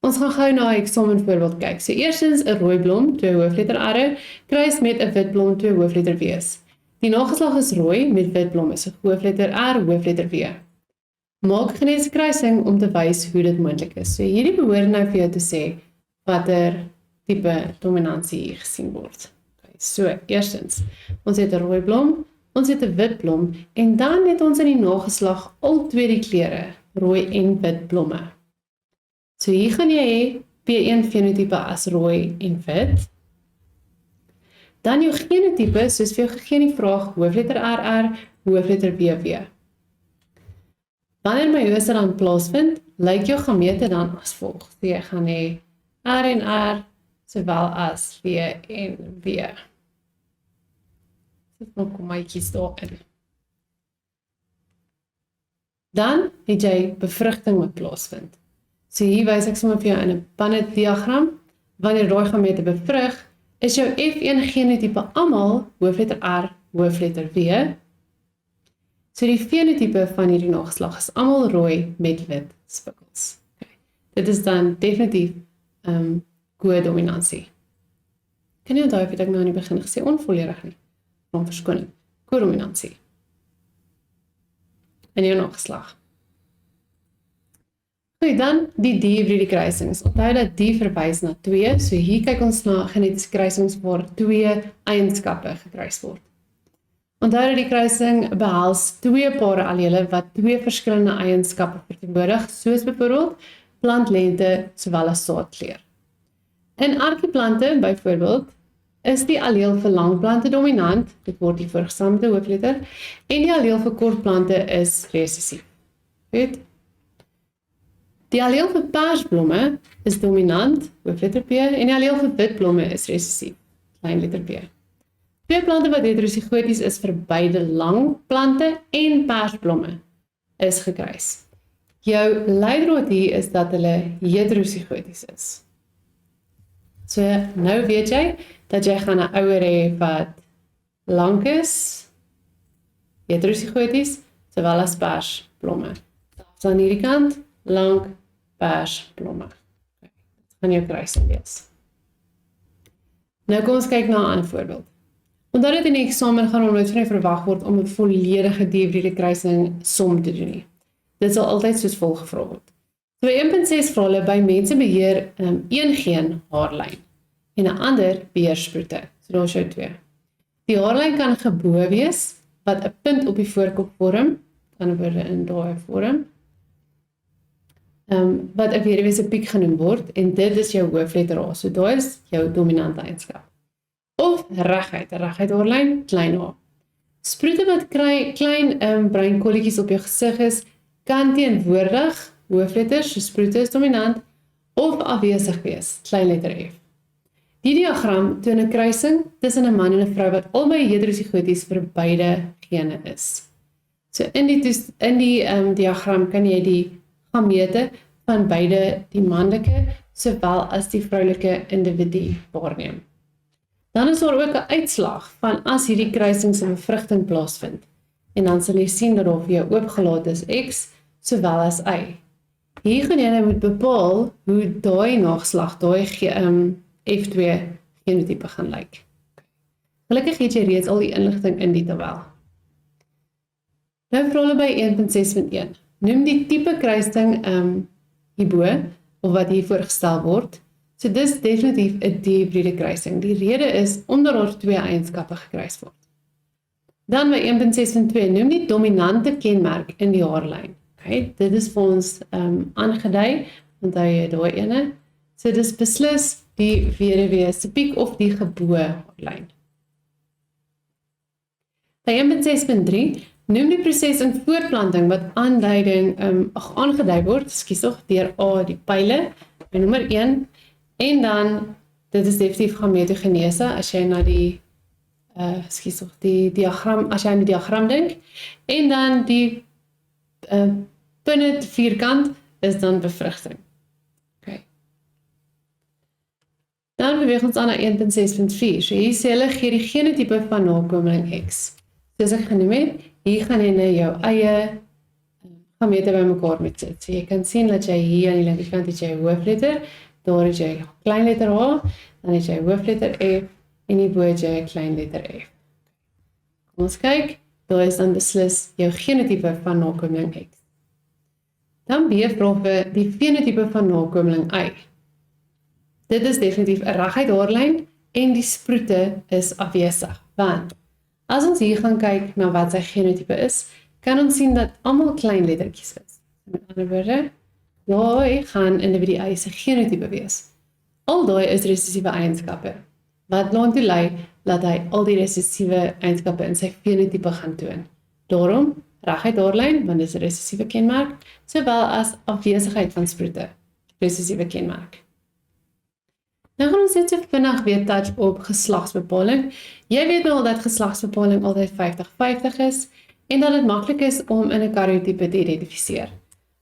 Ons gaan gou na 'n eksamenvoorbeeld kyk. So eerstens 'n rooi blom, 2 hoofletter R'e, kruis met 'n wit blom, 2 hoofletter W's. Die nageslag is rooi met wit blom, so hoofletter R, hoofletter W. Maak genetiese kruising om te wys hoe dit moontlik is. So hierdie behoort nou vir jou te sê watter tipe dominansie hier gesien word. Okay, so eerstens, ons het 'n rooi blom, ons het 'n wit blom en dan het ons in die nageslag al twee die kleure, rooi en wit blomme. So hier gaan jy hê P1 fenotipe as rooi en wit. Dan jou genotipe, soos vir jou gegee in die vraag, hoofletter RR, hoofletter WW. Wanneer meiose dan plaasvind, lyk jou gamete dan as volg. So jy gaan hê R en R, sowel as W en W. Sit nog kommaatjies daarin. Dan het jy bevrugting wat plaasvind. So hier wys ek sommer vir jou in 'n Punnett diagram. Wanneer daai gamete bevrug, is jou F1 genotipe almal hoofletter R, hoofletter W. So die fenotipe van hierdie nageslag is almal rooi met wit spikkels. Okay. Dit is dan definitief kodominansie. Kan jy onthou of ek nou aan die begin gesê onvolledig nie? Van verskoning. Kodominansie. In jou nageslag. Goed, dan die D-hybride kruisings. Onthou dat D verwys na 2, so hier kyk ons na genetiese kruisings waar 2 eienskappe gekruis word. Onthou dat die kruising behels 2 pare allele wat 2 verskillende eienskappe verteenwoordig, soos byvoorbeeld plantlengte sowel as saadkleur. In arkieplante byvoorbeeld is die alleel vir langplante dominant, dit word hier voorgestel met 'n hoofletter, en die alleel vir kortplante is resessief. Goed. Die alleel vir persblomme is dominant, hoofletter P, en die alleel vir witblomme is resessief, kleinletter P. 2 plante wat heterozigoties is vir beide langplante en persblomme is gekruis. Jou leidraad hier is dat hulle heterozigoties is. So nou weet jy dat jy gaan 'n ouer hê wat lank is, heterozigoties, sowel as persblomme. Dan aan hierdie kant lank persblomme. Okay, dit gaan jou kruising wees. Nou kom ons kyk na 'n ander voorbeeld. Onthou dat in die eksamen gaan nooit van jou verwag word om 'n volledige D-hybride kruising som te doen nie. Dit sal altyd soos volg gevra word. So 1.6 vra hulle by mense beheer een geen haarlyn en 'n ander beheersproete. So daar is jou 2. Die haarlyn kan gebo wees wat 'n punt op die voorkop vorm, ander woorde in daai vorm, wat 'n weduwee se piek genoem word, en dit is jou hoofletter A, so daai is jou dominante eienskap. Of reguit oorlyn, klein a. Sproete wat klein breinkolletjies op jou gesig is, kan teenwoordig hoofletters, so sproete is dominant, of afwesig wees, klein letter F. Die diagram toon 'n kruising tussen 'n man en 'n vrou wat albei heterosigooties vir beide gene is. So in die diagram kan jy die gamete van beide die manlike sowel as die vroulike individu waarneem. Dan is daar ook 'n uitslag van as hierdie kruisings in bevrugting plaasvind. En dan sal jy sien dat daar vir jou oopgelaat is X sowel as Y. Hier gaan jy moet bepaal hoe daai nageslag, daai F2 genotipe gaan lyk. Gelukkig het jy reeds al die inligting in die tabel. Nou vir hulle by 1.6.1. Noem die tipe kruising hierbo, of wat hier voorgestel word. So dis definitief 'n dihybride kruising. Die rede is omdat daar twee eienskappe gekruis word. Dan by 1.6.2, noem die dominante kenmerk in die haarlyn. Okay, dit is vir ons aangedui, onthou jy daai ene. So dis beslis die weduwee se piek of die geboue haarlyn. By 1.6.3, noem die proses in voortplanting wat aangedui word, deur A die pyle, by nommer 1, en dan, dit is definitief gametogenese, as jy na die diagram, as jy aan die diagram dink, en dan die punt vierkant is dan bevrugting. Okay. Dan beweeg ons aan na 1.6.4, so hier sê hulle gee die genotipe van nakomeling X. Soos ek genoem het, hier gaan jy nou jou eie gamete by mekaar moet sit. So jy kan sien dat jy hier aan die linkerkant het jy hoofletter, daar het jy klein letter H, dan het jy hoofletter F, en hierbo het jy klein letter F. Kom ons kyk, daar is dan beslis jou genotipe van nakomeling X. Dan B vra vir die fenotipe van nakomeling Y. Dit is definitief 'n reguit haarlyn, en die sproete is afwesig, want as ons hier gaan kyk na wat sy genotipe is, kan ons sien dat almal klein lettertjies is. Met ander woorde, daai gaan individu Y se genotipe wees. Al daai is resessiewe eienskappe, wat laat lei dat hy al die resessiewe eienskappe in sy fenotipe gaan toon. Daarom, reguit haarlyn, want dit is 'n resessiewe kenmerk, sowel as afwesigheid van sproete, resessiewe kenmerk. Nou gaan ons net so vinnig weer touch op geslagsbepaling. Jy weet nou al dat geslagsbepaling altyd 50-50 is, en dat dit maklik is om in 'n karyotipe te identifiseer.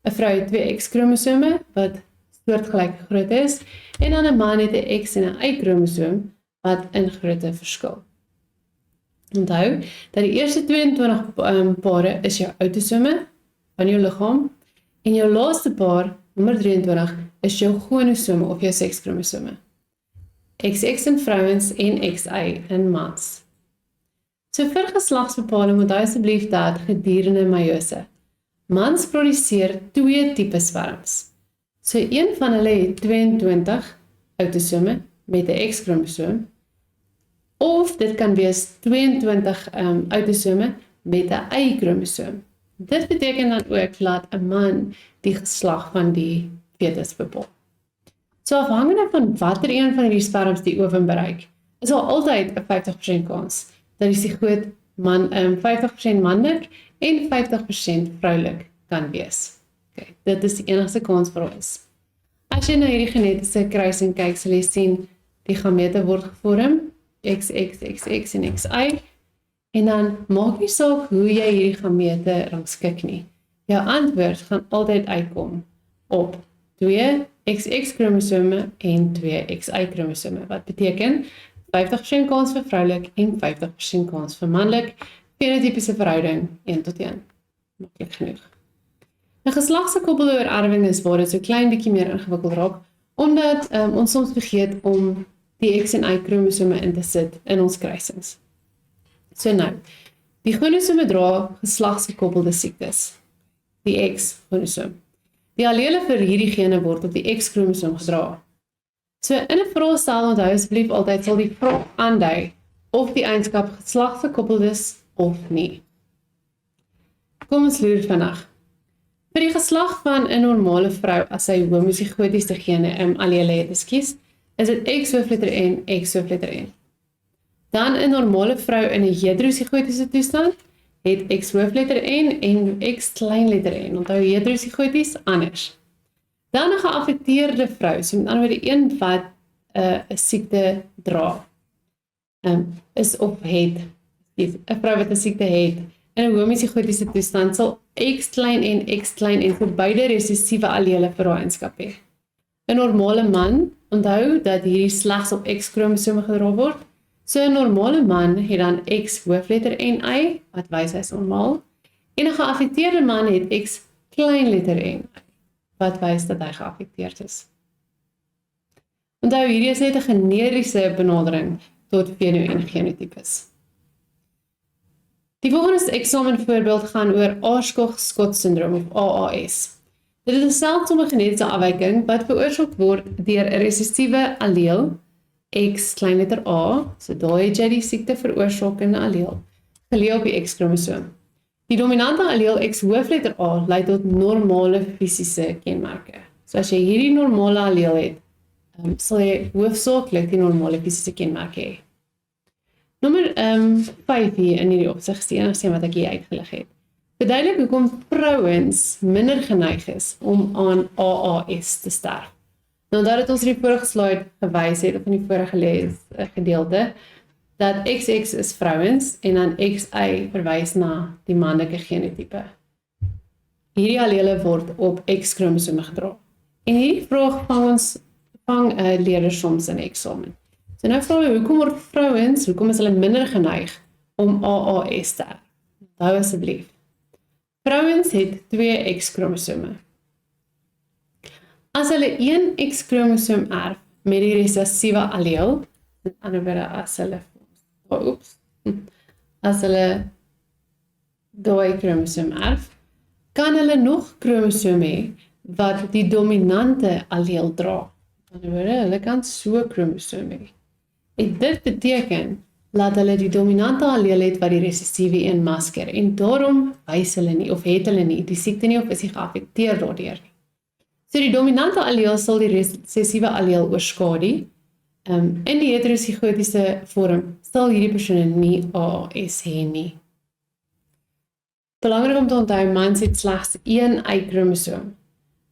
'n Vrou het 2 X-kromosome, wat soortgelyk groot is, en dan 'n man het 'n X en 'n Y-kromosoom, wat in grootte verskil. Onthou, dat die eerste 22 pare is jou autosome van jou liggaam, en jou laaste paar, nommer 23, is jou chronosome of jou sekskromosome. XX in vrouens en XY in mans. So vir geslagsbepaling moet asseblief dat gedurende meiose. Mans produseer 2 tipe sperms. So een van hulle het 22 autosome met 'n X-kromosoom, of dit kan wees 22 autosome met 'n Y-kromosoom. Dit beteken dan ook dat 'n man die geslag van die fetus bepaal. So afhangende van watter een van hierdie sperms die oom bereik, is daar altyd 'n 50% kans dat die sigoot 50% manlik en 50% vroulik kan wees. Okay, dit is die enigste kans vir ons. As jy na hierdie genetiese kruising kyk, sal jy sien die gamete word gevorm, XX, XX en XY, en dan maak nie saak hoe jy hierdie gamete rangskik nie. Jou antwoord gaan altyd uitkom op 2 XX-kromosome en 2 XY-kromosome, wat beteken 50% kans vir vroulik en 50% kans vir manlik, fenotipiese verhouding 1:1. Maklik genoeg. 'n Geslagsgekoppelde oorerwing is waar dit so klein bietjie meer ingewikkeld raak, omdat ons soms vergeet om die X en Y-kromosome in te sit in ons kruisings. So nou, die chromosome dra geslagsgekoppelde siektes, die X-chromosoom. Die allele vir hierdie gene word op die X-kromosoom gedra. So in 'n vraestel onthou asseblief altyd sal die vraag aandui of die eienskap geslagsgekoppeld is of nie. Kom ons loer vinnig. Vir die geslag van 'n normale vrou as sy homozigotiese gene allele het, is dit X hoofletter N, X hoofletter N. Dan 'n normale vrou in 'n heterozigotiese toestand het X hoofletter N en X kleinletter N. Onthou heterozigoties anders. Dan 'n geaffekteerde vrou, so met ander woorde een wat 'n siekte dra, is of het, 'n vrou wat 'n siekte het, in 'n homozigotiese toestand sal X klein en X klein en vir beide resessiewe allele vir haar eienskap hê. 'n Normale man, onthou dat hierdie slegs op X-kromosome gedra word. So 'n normale man het dan X hoofletter NY, wat wys hy is normaal. En 'n geaffekteerde man het X kleinletter NY, wat wys dat hy geaffekteerd is. Onthou, hierdie is net 'n generiese benadering tot feno- en genotipes. Die volgende eksamenvoorbeeld gaan oor Aarskog-Scott-syndroom of AAS. Dit is 'n seldsame genetiese afwyking wat veroorsaak word deur 'n resessiewe alleel, X kleinletter A, so daar het jy die siekte veroorsakende alleel, geleë op die X-kromosoom. Die dominante alleel X hoofletter A lei tot normale fisiese kenmerke. So as jy hierdie normale alleel het, sal jy hoofsaaklik die normale fisiese kenmerke hê. Nommer 5 hier in hierdie opsig is die enigste wat ek hier uitgelig het. Verduidelik hoekom vrouens minder geneig is om aan AAS te sterf. Nou dat het ons in die vorige slide gewys het, of in die vorige gedeelte, dat XX is vrouens en dan XY verwys na die manlike genotipe. Hierdie allele word op X-kromosome gedra. En hierdie vraag vang leerders soms in eksamen. So nou vra hulle, hoekom word vrouens, hoekom is hulle minder geneig om AAS te erf? Onthou asseblief. Vrouens het 2 X-kromosome. As hulle 1 X-kromosoom erf met die resessiewe alleel, met ander woorde as hulle daai kromosoom erf, kan hulle nog kromosoom hê wat die dominante alleel dra. Met ander woorde, hulle kan so kromosoom hê. En dit beteken dat hulle die dominante alleel het wat die resessiewe een masker, en daarom wys hulle nie, of het hulle nie, die siekte nie, of is hy geaffekteer daardeur nie. So die dominante alleel sal die resessiewe alleel oorskadu. In die heterozigotiese vorm sal hierdie persone nie AAS hê nie. Belangrik om te onthou, mans het slegs 1 Y-kromosoom,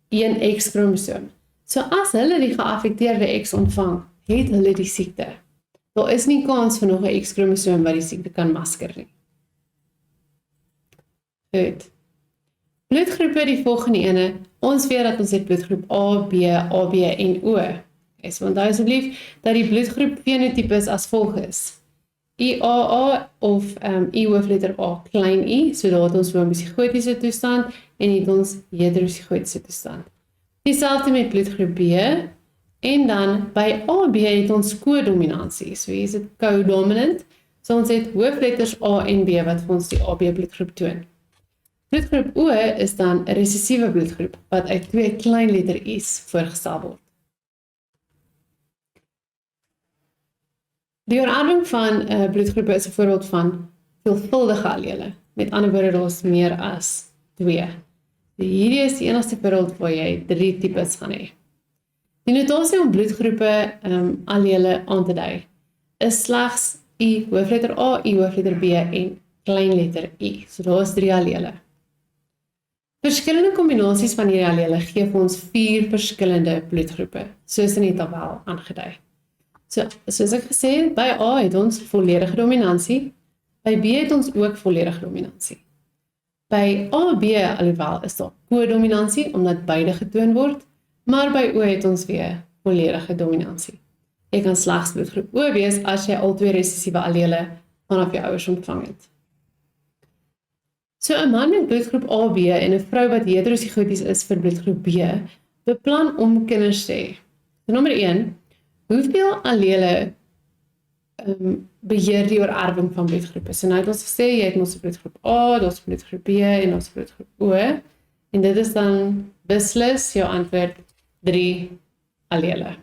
1 X-kromosoom. So as hulle die geaffekteerde X ontvang, het hulle die siekte. Daar is nie kans vir nog 'n X-kromosoom wat die siekte kan masker nie. Goed. Bloedgroepe die volgende ene. Ons weet dat ons het bloedgroep A, B, AB en O. So onthou asseblief dat die bloedgroep fenotipes as volg is. IAA of I hoofletter A klein I, so daar het ons homozigotiese toestand en het ons heterozigotiese toestand. Dieselfde met bloedgroep B, en dan by AB het ons co-dominansie, so hier is dit co-dominant, so ons het hoofletters A en B wat vir ons die AB bloedgroep toon. Bloedgroep O is dan 'n resessiewe bloedgroep wat uit 2 kleinletter I's voorgestel word. Die oorerwing van bloedgroepe is 'n voorbeeld van veelvuldige allele. Met ander woorde, daar is meer as 2. Hierdie is die enigste voorbeeld waar jy 3 tipes gaan hê. Die notasie om bloedgroepe allele aan te dui is slegs I hoofletter A, I hoofletter B en kleinletter I. So daar is 3 allele. Verskillende kombinasies van hierdie allele gee vir ons 4 verskillende bloedgroepe, soos in die tabel aangedui. So, soos ek gesê het, by A het ons volledige dominansie, by B het ons ook volledige dominansie. By AB, alhoewel, is daar co-dominansie, omdat beide getoon word, maar by O het ons weer volledige dominansie. Jy kan slegs bloedgroep O wees as jy al 2 resessiewe allele vanaf jou ouers ontvang het. So 'n man met bloedgroep AB en 'n vrou wat heterozigoties is vir bloedgroep B, beplan om kinders te hê. So, nommer 1, hoeveel allele beheer die oorerwing van bloedgroepe? So nou het ons gesê, jy het ons bloedgroep A, ons bloedgroep B en ons bloedgroep O, en dit is dan beslis jou antwoord 3 allele.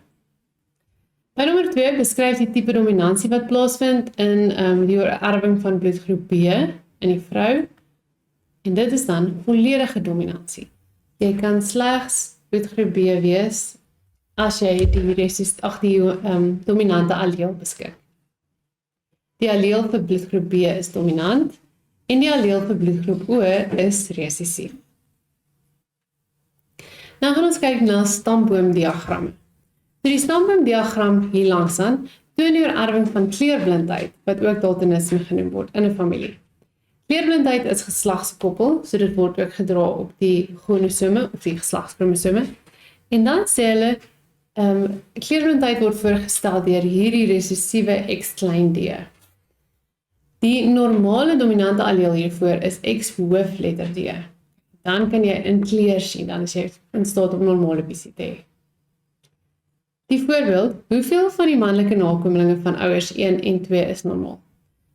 By nommer 2 beskryf die tipe dominansie wat plaasvind in die oorerwing van bloedgroep B in die vrou. En dit is dan volledige dominansie. Jy kan slegs bloedgroep B wees as jy die dominante alleel beskik. Die alleel vir bloedgroep B is dominant en die alleel vir bloedgroep O is resessief. Nou gaan ons kyk na stamboomdiagramme. So die stamboomdiagram hier langsaan toon die oorerwing van kleurblindheid, wat ook daltonisme genoem word in 'n familie. Kleurblindheid is geslagsgekoppel, so dit word ook gedra op die chromosome of die geslagskromosome. En dan sê hulle, kleurblindheid word voorgestel deur hierdie resessiewe X-d. Die normale dominante alleel hiervoor is X hoofletter D. Dan kan jy in kleur sien, dan is jy in staat om normale visie te hê. Die voorbeeld, hoeveel van die manlike nakomelinge van ouers 1 en 2 is normaal?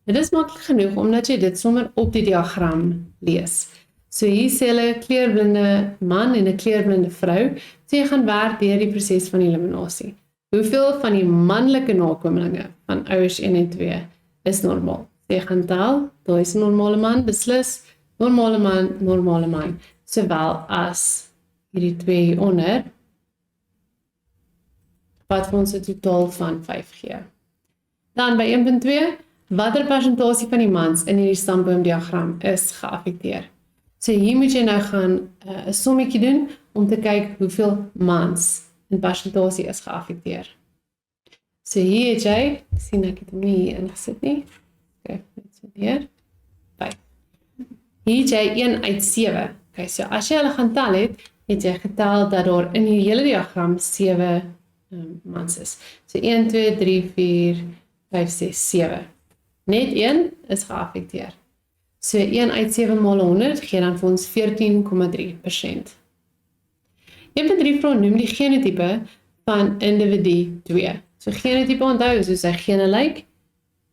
Dit is maklik genoeg, omdat jy dit sommer op die diagram lees. So hier sê hulle kleurblinde man en 'n kleurblinde vrou, so jy gaan werk deur die proses van eliminasie. Hoeveel van die manlike nakomelinge van ouers 1 en 2 is normaal? So jy gaan tel, daar is 'n normale man, beslis, normale man, sowel as hierdie 2 hieronder, wat vir ons 'n totaal van 5 gee. Dan by 1.2, watter persentasie van die mans in hierdie stamboomdiagram is geaffekteer? So hier moet jy nou gaan 'n sommetjie doen om te kyk hoeveel mans in persentasie is geaffekteer. So hier het jy, sien ek het hom nie hier ingesit nie. Skryf net so neer. 5. Hier het jy 1 uit 7. Okay, so as jy hulle gaan tel het jy getel dat daar in die hele diagram 7 mans is. So 1, 2, 3, 4, 5, 6, 7. Net 1 is geaffekteer. So 1 uit 7 maal 100 gee dan vir ons 14,3%. 1.3 vraag noem die genotipe van individu 2. So genotipe onthou is hoe sy gene lyk.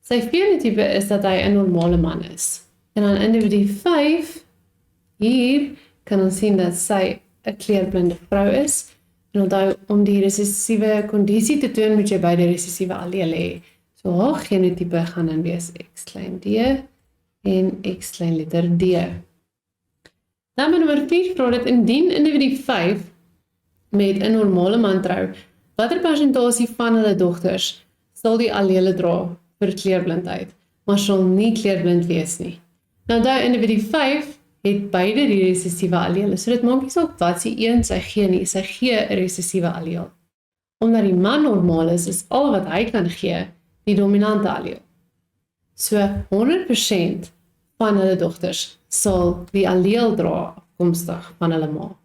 Sy fenotipe is dat hy 'n normale man is. En dan individu 5, hier kan ons sien dat sy 'n kleurblinde vrou is. En onthou, om die resessiewe kondisie te toon, moet jy by die resessiewe allele hê. So haar genotipe gaan dan wees X klein d en X klein letter D. Dan by nommer 4 vra dit indien individu 5 met 'n normale man trou, watter persentasie van hulle dogters sal die allele dra vir kleurblindheid, maar sal nie kleurblind wees nie. Nou onthou, individu 5 het beide die resessiewe allele, so dit maak nie saak wat sy een sy gee nie, sy gee 'n resessiewe alleel. Omdat die man normaal is al wat hy kan gee die dominante alleel. So 100% van hulle dogters sal die alleel dra afkomstig van hulle ma.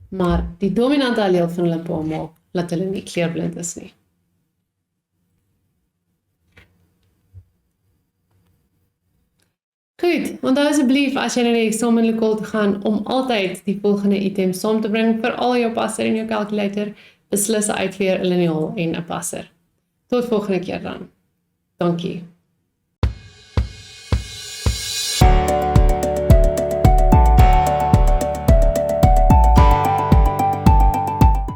Maar die dominante alleel van hulle pa maak dat hulle nie kleurblind is nie. Goed, onthou asseblief as jy na die eksamenlokaal toe gaan om altyd die volgende item saam te bring vir al jou passer en jou calculator, beslis 'n uitveer, 'n liniaal en 'n passer. Tot volgende keer dan. Dankie.